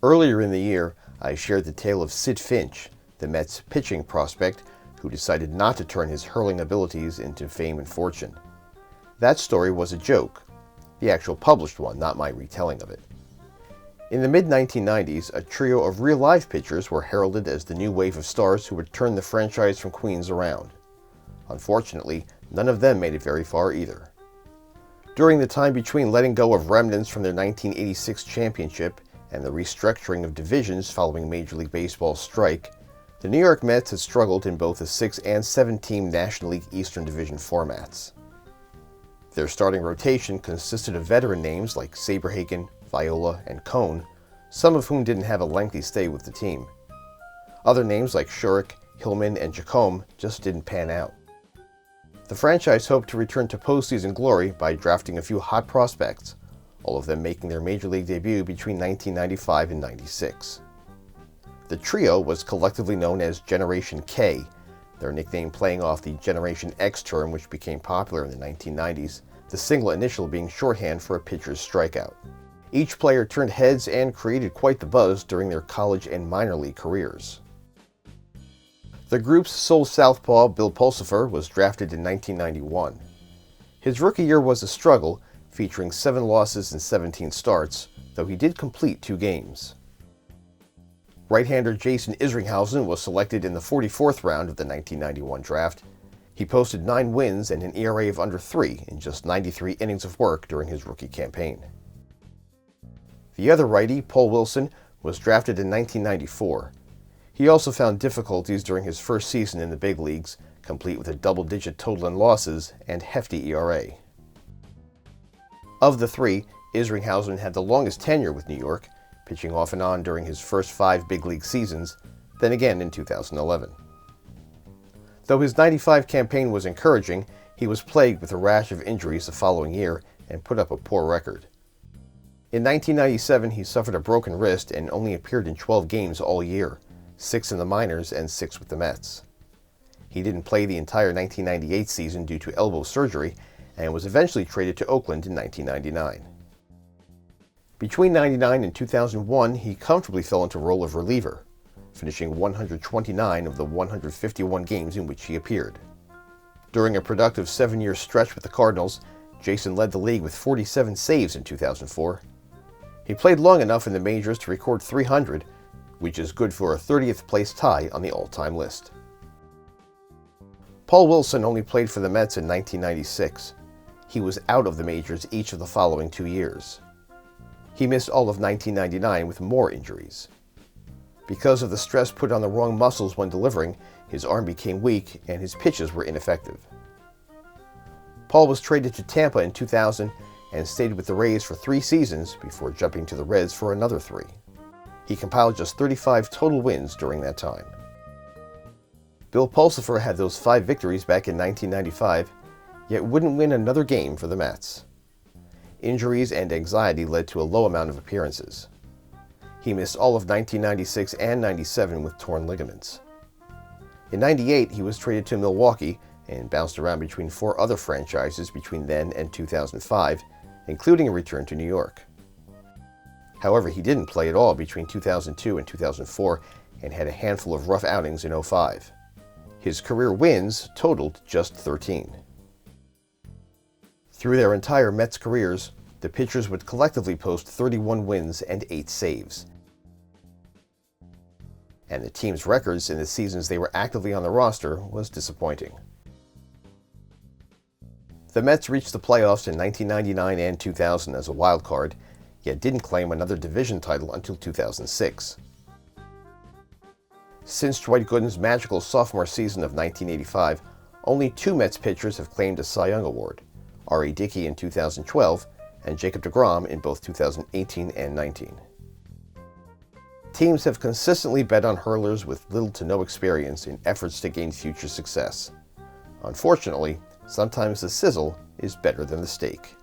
Earlier in the year, I shared the tale of Sid Finch, the Mets pitching prospect who decided not to turn his hurling abilities into fame and fortune. That story was a joke, the actual published one, not my retelling of it. In the mid-1990s, a trio of real-life pitchers were heralded as the new wave of stars who would turn the franchise from Queens around. Unfortunately, none of them made it very far either. During the time between letting go of remnants from their 1986 championship and the restructuring of divisions following Major League Baseball's strike, the New York Mets had struggled in both the 6- and 7-team National League Eastern Division formats. Their starting rotation consisted of veteran names like Saberhagen, Viola, and Cone, some of whom didn't have a lengthy stay with the team. Other names like Shurik, Hillman, and Jacome just didn't pan out. The franchise hoped to return to postseason glory by drafting a few hot prospects, all of them making their Major League debut between 1995 and 96. The trio was collectively known as Generation K, their nickname playing off the Generation X term which became popular in the 1990s, the single initial being shorthand for a pitcher's strikeout. Each player turned heads and created quite the buzz during their college and minor league careers. The group's sole southpaw, Bill Pulsipher, was drafted in 1991. His rookie year was a struggle, featuring 7 losses and 17 starts, though he did complete 2 games. Right-hander Jason Isringhausen was selected in the 44th round of the 1991 draft. He posted 9 wins and an ERA of under 3 in just 93 innings of work during his rookie campaign. The other righty, Paul Wilson, was drafted in 1994. He also found difficulties during his first season in the big leagues, complete with a double-digit total in losses and hefty ERA. Of the 3, Isringhausen had the longest tenure with New York, pitching off and on during his first 5 big league seasons, then again in 2011. Though his 95 campaign was encouraging, he was plagued with a rash of injuries the following year and put up a poor record. In 1997, he suffered a broken wrist and only appeared in 12 games all year, 6 in the minors and 6 with the Mets. He didn't play the entire 1998 season due to elbow surgery and was eventually traded to Oakland in 1999. Between 1999 and 2001, he comfortably fell into the role of reliever, finishing 129 of the 151 games in which he appeared. During a productive 7-year stretch with the Cardinals, Jason led the league with 47 saves in 2004. He played long enough in the majors to record 300, which is good for a 30th place tie on the all-time list. Paul Wilson only played for the Mets in 1996. He was out of the majors each of the following 2 years. He missed all of 1999 with more injuries. Because of the stress put on the wrong muscles when delivering, his arm became weak and his pitches were ineffective. Paul was traded to Tampa in 2000 and stayed with the Rays for 3 seasons before jumping to the Reds for another 3. He compiled just 35 total wins during that time. Bill Pulsipher had those 5 victories back in 1995, yet wouldn't win another game for the Mets. Injuries and anxiety led to a low amount of appearances. He missed all of 1996 and 97 with torn ligaments. In 98, he was traded to Milwaukee and bounced around between 4 other franchises between then and 2005, including a return to New York. However, he didn't play at all between 2002 and 2004 and had a handful of rough outings in 2005. His career wins totaled just 13. Through their entire Mets careers, the pitchers would collectively post 31 wins and 8 saves. And the team's records in the seasons they were actively on the roster was disappointing. The Mets reached the playoffs in 1999 and 2000 as a wild card, yet didn't claim another division title until 2006. Since Dwight Gooden's magical sophomore season of 1985, only 2 Mets pitchers have claimed a Cy Young Award, R.A. Dickey in 2012 and Jacob deGrom in both 2018 and 19. Teams have consistently bet on hurlers with little to no experience in efforts to gain future success. Unfortunately, sometimes the sizzle is better than the steak.